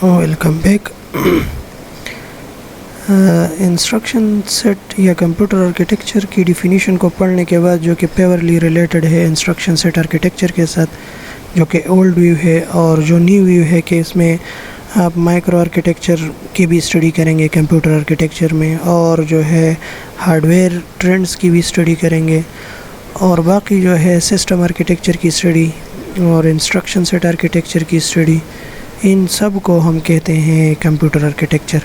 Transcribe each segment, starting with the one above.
Welcome back. Instruction set یا computer architecture کی definition کو پڑھنے کے بعد، جو کہ پیورلی ریلیٹڈ ہے انسٹرکشن سیٹ آرکیٹیکچر کے ساتھ، جو کہ اولڈ ویو ہے، اور جو نیو ویو ہے کہ اس میں آپ مائکرو آرکیٹیکچر کی بھی اسٹڈی کریں گے کمپیوٹر آرکیٹیکچر میں، اور جو ہے ہارڈ ویئر ٹرینڈز کی بھی اسٹڈی کریں گے، اور باقی جو ہے سسٹم آرکیٹیکچر کی اسٹڈی اور انسٹرکشن سیٹ آرکیٹیکچر کی اسٹڈی، ان سب کو ہم کہتے ہیں کمپیوٹر آرکیٹیکچر.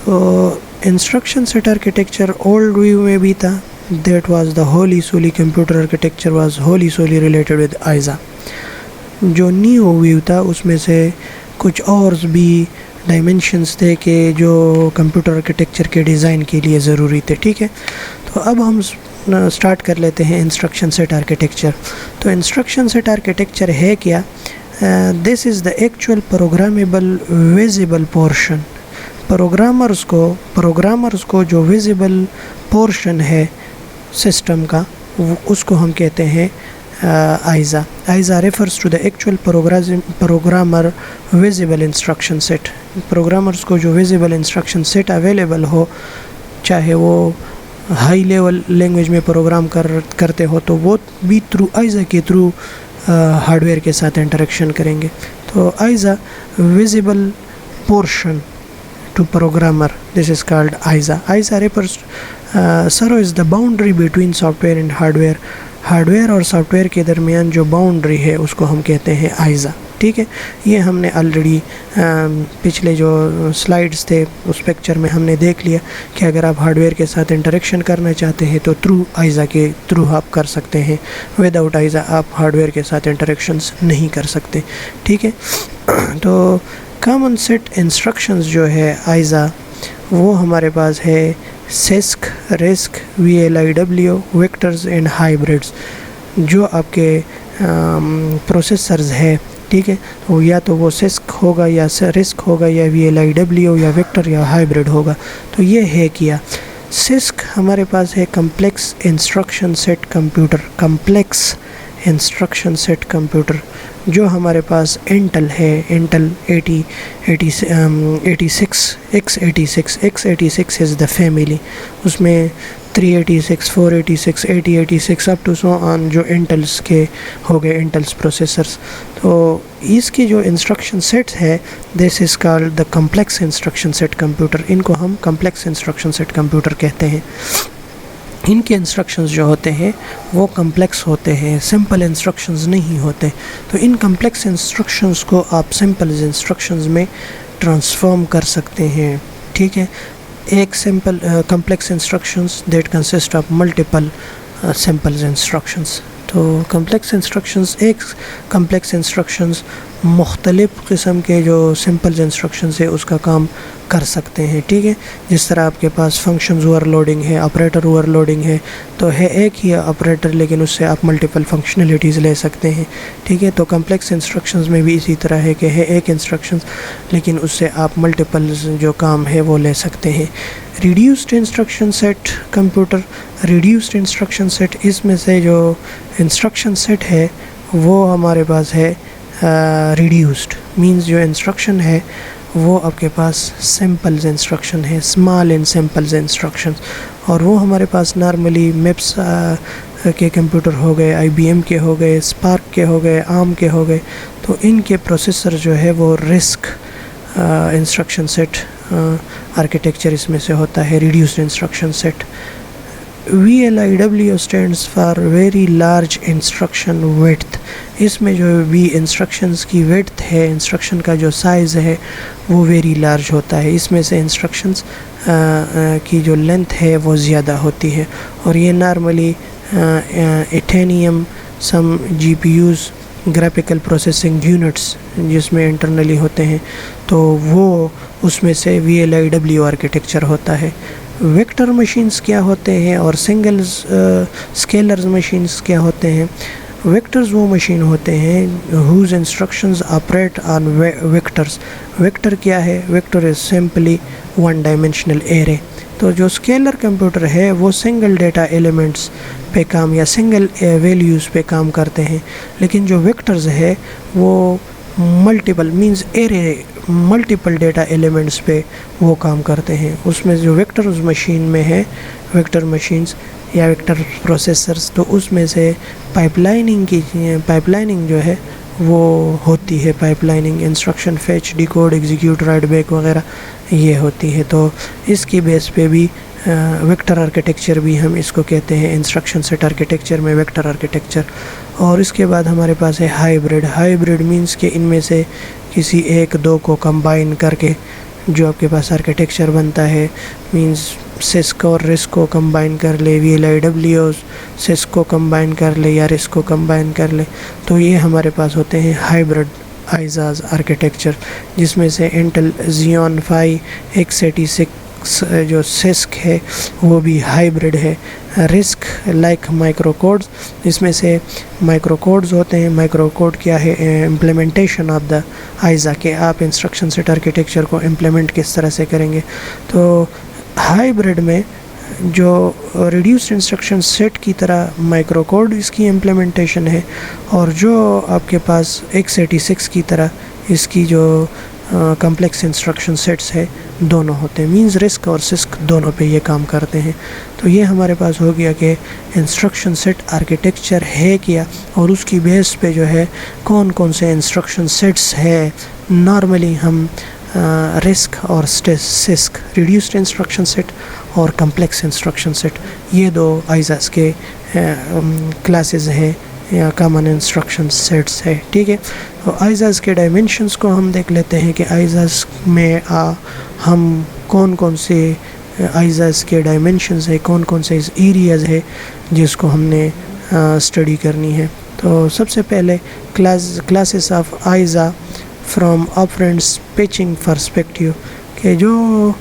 تو instruction set architecture old view میں بھی تھا. دیٹ واز دا ہولی سولی کمپیوٹر آرکیٹیکچر واز ہولی سولی ریلیٹڈ ود آئزا. جو نیو ویو تھا اس میں سے کچھ اور بھی ڈائمینشنز تھے کہ جو کمپیوٹر آرکیٹیکچر کے ڈیزائن کے لیے ضروری تھے. ٹھیک ہے، تو اب ہم سٹارٹ کر لیتے ہیں انسٹرکشن سیٹ آرکیٹیکچر. تو انسٹرکشن سیٹ آرکیٹیکچر ہے کیا؟ This is the actual programmable visible portion. Programmers کو جو ویزیبل پورشن ہے سسٹم کا، اس کو ہم کہتے ہیں ISA. ISA refers to the actual programmer visible instruction set. Programmers کو جو ویزیبل انسٹرکشن سیٹ اویلیبل ہو، چاہے وہ ہائی لیول لینگویج میں پروگرام کرتے ہو، تو وہ بھی تھرو آئزا کے تھرو ہارڈ ویئر کے ساتھ انٹریکشن کریں گے. تو ISA visible portion to programmer, this is called AISA. AISA refers is the boundary between software and hardware. Hardware اور سافٹ ویئر کے درمیان جو باؤنڈری ہے اس کو ہم کہتے ہیں آئزا. ٹھیک ہے، یہ ہم نے آلریڈی پچھلے جو سلائیڈز تھے اس پکچر میں ہم نے دیکھ لیا کہ اگر آپ ہارڈ ویئر کے ساتھ انٹریکشن کرنا چاہتے ہیں تو تھرو آئزا کے تھرو آپ کر سکتے ہیں. ود آؤٹ آئزا آپ ہارڈ ویئر کے ساتھ انٹریکشنز نہیں کر سکتے. ٹھیک ہے، تو کامن سیٹ انسٹرکشنز جو ہے آئزا، وہ ہمارے پاس ہے سیسک، ریسک، VLIW، ویکٹرز اینڈ ہائبریڈز. جو آپ کے پروسیسرز ہے، ٹھیک ہے، تو یا تو وہ سیسک ہوگا یا ریسک ہوگا یا VLIW یا ویکٹر یا ہائبریڈ ہوگا. تو یہ ہے کیا سیسک ہمارے پاس ہے complex instruction set computer. Complex instruction set computer جو ہمارے پاس انٹل ہے، انٹل 86 از دا فیملی. اس میں 386، 486، 8086 اپ ٹو سو آن جو انٹلس کے ہو گئے، انٹلس پروسیسرس. تو اس کی جو انسٹرکشن سیٹس ہے، this is called the complex instruction set computer. ان کو ہم کمپلیکس انسٹرکشن سیٹ کمپیوٹر کہتے ہیں. ان کے انسٹرکشنز جو ہوتے ہیں وہ کمپلیکس ہوتے ہیں، سمپل انسٹرکشنز نہیں ہوتے. تو ان کمپلیکس انسٹرکشنز کو آپ سمپل انسٹرکشنز میں ٹرانسفارم کر سکتے ہیں. ٹھیک ہے، ایک simple complex instructions that consist of multiple simple instructions. تو کمپلیکس انسٹرکشنز مختلف قسم کے جو سمپل انسٹرکشنز ہے اس کا کام کر سکتے ہیں. ٹھیک ہے، جس طرح آپ کے پاس فنکشنز اوور لوڈنگ ہے، آپریٹر اوور لوڈنگ ہے، تو ہے ایک ہی آپریٹر لیکن اس سے آپ ملٹیپل فنکشنلٹیز لے سکتے ہیں. ٹھیک ہے، تو کمپلیکس انسٹرکشنز میں بھی اسی طرح ہے کہ ہے ایک انسٹرکشنز لیکن اس سے آپ ملٹیپل جو کام ہے وہ لے سکتے ہیں. Reduced instruction set computer. Reduced instruction set, اس میں سے جو انسٹرکشن سیٹ ہے وہ ہمارے پاس ہے ریڈیوسڈ. مینز جو انسٹرکشن ہے وہ آپ کے پاس سمپلز انسٹرکشن ہے، اسمال اینڈ سمپلز انسٹرکشن. اور وہ ہمارے پاس نارملی میپس کے کمپیوٹر ہو گئے، IBM کے ہو گئے، اسپارک کے ہو گئے، ARM کے ہو گئے. تو ان کے پروسیسر جو ہے وہ رسک انسٹرکشن سیٹ آرکیٹیکچر اس میں سے ہوتا ہے، reduced instruction set. VLIW stands for very large instruction width. اس میں جو بھی انسٹرکشنز کی ویڈتھ ہے، انسٹرکشن کا جو سائز ہے وہ ویری لارج ہوتا ہے. اس میں سے انسٹرکشنز کی جو لینتھ ہے وہ زیادہ ہوتی ہے. اور یہ نارملی ایٹینیم، سم GPUs، گرافیکل پروسیسنگ یونٹس جس میں انٹرنلی ہوتے ہیں، تو وہ اس میں سے VLIW آرکیٹیکچر ہوتا ہے. ویکٹر مشینز کیا ہوتے ہیں اور سنگلز اسکیلرز مشینز کیا ہوتے ہیں؟ ویکٹرز وہ مشین ہوتے ہیں whose instructions operate on vectors. Vector کیا ہے؟ Vector is simply one dimensional array. تو جو اسکیلر کمپیوٹر ہے وہ سنگل ڈیٹا ایلیمنٹس پہ کام یا سنگل ویلیوز پہ کام کرتے ہیں، لیکن جو ویکٹرز ہے وہ multiple means array multiple data elements پہ وہ کام کرتے ہیں. اس میں جو ویکٹرز مشین میں ہے، ویکٹر مشینز یا ویکٹر پروسیسرز، تو اس میں سے پائپ لائننگ جو ہے وہ ہوتی ہے. Pipe lining instruction fetch, decode, execute, right back وغیرہ یہ ہوتی ہے. تو اس کی بیس پہ بھی ویکٹر آرکیٹیکچر بھی ہم اس کو کہتے ہیں، انسٹرکشن سیٹ آرکیٹیکچر میں ویکٹر آرکیٹیکچر. اور اس کے بعد ہمارے پاس ہے ہائیبرڈ مینس کہ ان میں سے کسی ایک دو کو کمبائن کر کے جو آپ کے پاس آرکیٹیکچر بنتا ہے، مینز سسک اور رسک کو کمبائن کر لے، وی ایل آئی ڈبلیو سسک کو کمبائن کر لے یا رسک کو کمبائن کر لے. تو یہ ہمارے پاس ہوتے ہیں ہائیبرڈ آئزاز آرکیٹیکچر، جس میں سے انٹل زیون 5x86 جو سسک ہے وہ بھی ہائیبرڈ ہے. رسک لائک مائکرو کوڈز، اس میں سے مائکرو کوڈز ہوتے ہیں. مائکرو کوڈ کیا ہے؟ امپلیمنٹیشن آف دا آئزا، کہ آپ انسٹرکشن سیٹ آرکیٹیکچر کو امپلیمنٹ کس طرح سے کریں گے. تو ہائیبرڈ میں جو ریڈیوسڈ انسٹرکشن سیٹ کی طرح مائکرو کوڈ اس کی امپلیمنٹیشن ہے، اور جو آپ کے پاس x86 کی طرح اس کی جو کمپلیکس انسٹرکشن سیٹس ہے دونوں ہوتے ہیں. مینز رسک اور سسک دونوں پہ یہ کام کرتے ہیں. تو یہ ہمارے پاس ہو گیا کہ انسٹرکشن سیٹ آرکیٹیکچر ہے کیا، اور اس کی بیس پہ جو ہے کون کون سے انسٹرکشن سیٹس ہے. نارملی ہم رسک اور سسک، ریڈیوسڈ انسٹرکشن سیٹ اور کمپلیکس انسٹرکشن سیٹ، یہ دو آئزاز کے کلاسز ہیں یا کامن انسٹرکشن سیٹس ہے. ٹھیک ہے، تو آئزاز کے ڈائمینشنس کو ہم دیکھ لیتے ہیں کہ آئزاز میں ہم کون کون سے آئزاز کے ڈائمینشنز ہے، کون کون سے ایریاز ہے جس کو ہم نے اسٹڈی کرنی ہے. تو سب سے پہلے classes of ISA from operands fetching perspective, کہ جو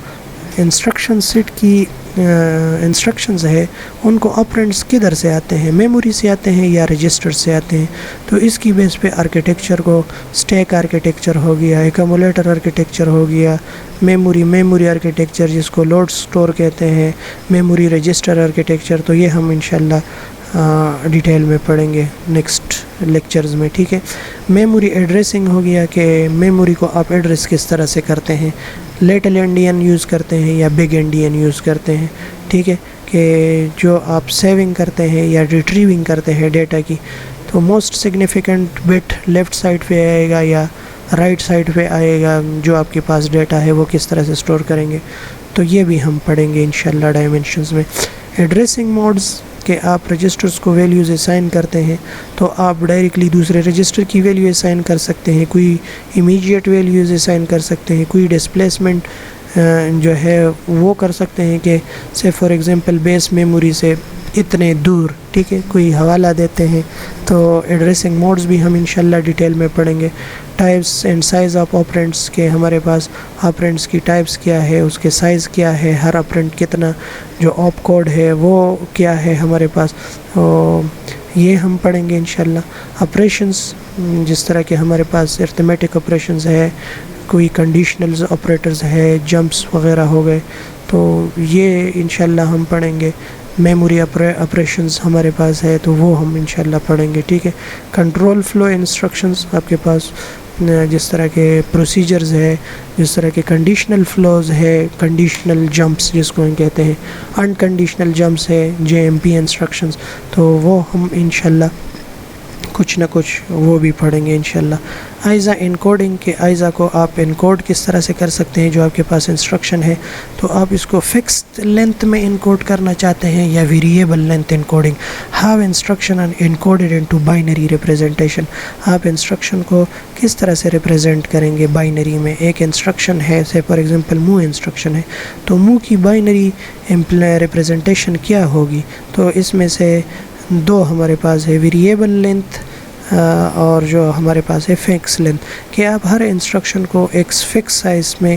انسٹرکشن سیٹ کی انسٹرکشنز ہے ان کو آپرینٹس کدھر سے آتے ہیں، میموری سے آتے ہیں یا رجسٹر سے آتے ہیں. تو اس کی بیس پہ آرکیٹیکچر کو اسٹیک آرکیٹیکچر ہو گیا، ایکومولیٹر آرکیٹیکچر ہو گیا، میموری آرکیٹیکچر جس کو لوڈ سٹور کہتے ہیں، میموری رجسٹر آرکیٹیکچر. تو یہ ہم انشاءاللہ ڈیٹیل میں پڑھیں گے نیکسٹ لیکچرز میں. ٹھیک ہے، میموری ایڈریسنگ ہو گیا کہ میموری کو آپ ایڈریس کس طرح سے کرتے ہیں، لٹل انڈین یوز کرتے ہیں یا بگ انڈین یوز کرتے ہیں. ٹھیک ہے، کہ جو آپ سیونگ کرتے ہیں یا ریٹریونگ کرتے ہیں ڈیٹا کی، تو most significant but left side پہ آئے گا یا رائٹ سائڈ پہ آئے گا. جو آپ کے پاس ڈیٹا ہے وہ کس طرح سے سٹور کریں گے، تو یہ بھی ہم پڑھیں گے انشاءاللہ ڈائمینشنز میں. ایڈریسنگ موڈز کہ آپ رجسٹرز کو ویلیوز اسائن کرتے ہیں تو آپ ڈائریکٹلی دوسرے رجسٹر کی ویلیو اسائن کر سکتے ہیں، کوئی امیجیٹ ویلیوز اسائن کر سکتے ہیں، کوئی ڈسپلیسمنٹ جو ہے وہ کر سکتے ہیں کہ سے فار ایگزامپل بیس میموری سے اتنے دور. ٹھیک ہے، کوئی حوالہ دیتے ہیں. تو ایڈریسنگ موڈز بھی ہم انشاءاللہ ڈیٹیل میں پڑھیں گے. Types and size of apprentice کے ہمارے پاس آپرینٹس کی ٹائپس کیا ہے، اس کے سائز کیا ہے، ہر آپرینٹ کتنا، جو آپ کوڈ ہے وہ کیا ہے ہمارے پاس، یہ ہم پڑھیں گے انشاءاللہ. آپریشنز جس طرح کہ ہمارے پاس ارتھمیٹک آپریشنز ہے، کوئی کنڈیشنلز آپریٹرز ہے، جمپس وغیرہ ہو گئے، تو یہ انشاءاللہ ہم پڑھیں گے. میموری آپریشنز ہمارے پاس ہے تو وہ ہم انشاءاللہ پڑھیں گے. ٹھیک ہے، کنٹرول فلو انسٹرکشنز آپ کے پاس جس طرح کے پروسیجرز ہے، جس طرح کے کنڈیشنل فلوز ہے، کنڈیشنل جمپس جس کو ہم کہتے ہیں، انکنڈیشنل جمپس ہے، JMP انسٹرکشنز، تو وہ ہم انشاءاللہ کچھ نہ کچھ وہ بھی پڑھیں گے انشاءاللہ. آئزا انکوڈنگ کہ آئزا کو آپ انکوڈ کس طرح سے کر سکتے ہیں. جو آپ کے پاس انسٹرکشن ہے تو آپ اس کو فکسڈ لینتھ میں انکوڈ کرنا چاہتے ہیں یا variable length encoding. How instruction encoded into binary representation, آپ انسٹرکشن کو کس طرح سے ریپریزنٹ کریں گے بائنری میں. ایک انسٹرکشن ہے سے فار ایگزامپل مو انسٹرکشن ہے، تو مو کی بائنری ریپریزنٹیشن کیا ہوگی. تو اس میں سے دو ہمارے پاس ہے، ویریبل لینتھ اور جو ہمارے پاس ہے فکس لینتھ، کہ آپ ہر انسٹرکشن کو ایک فکس سائز میں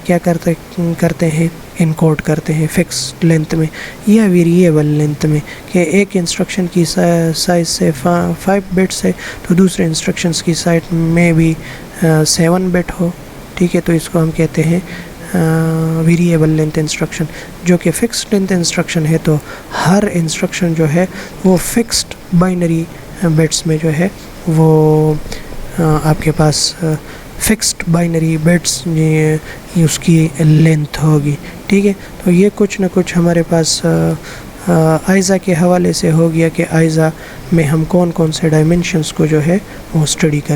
کیا کرتے ہیں، انکوڈ کرتے ہیں فکس لینتھ میں یا ویریبل لینتھ میں. کہ ایک انسٹرکشن کی سائز سے 5 بٹس ہے تو دوسرے انسٹرکشنز کی سائز میں بھی 7 بٹ ہو. ٹھیک ہے، تو اس کو ہم کہتے ہیں ویریبل لینتھ انسٹرکشن. جو کہ فکسڈ لینتھ انسٹرکشن ہے تو ہر انسٹرکشن جو ہے وہ فکسڈ بائنری بٹس میں جو ہے وہ آپ کے پاس فکسڈ بائنری بٹس اس کی لینتھ ہوگی. ٹھیک ہے، تو یہ کچھ نہ کچھ ہمارے پاس آئزہ کے حوالے سے ہو گیا کہ آئزہ میں ہم کون کون سے ڈائمینشنس کو جو ہے وہ اسٹڈی کریں.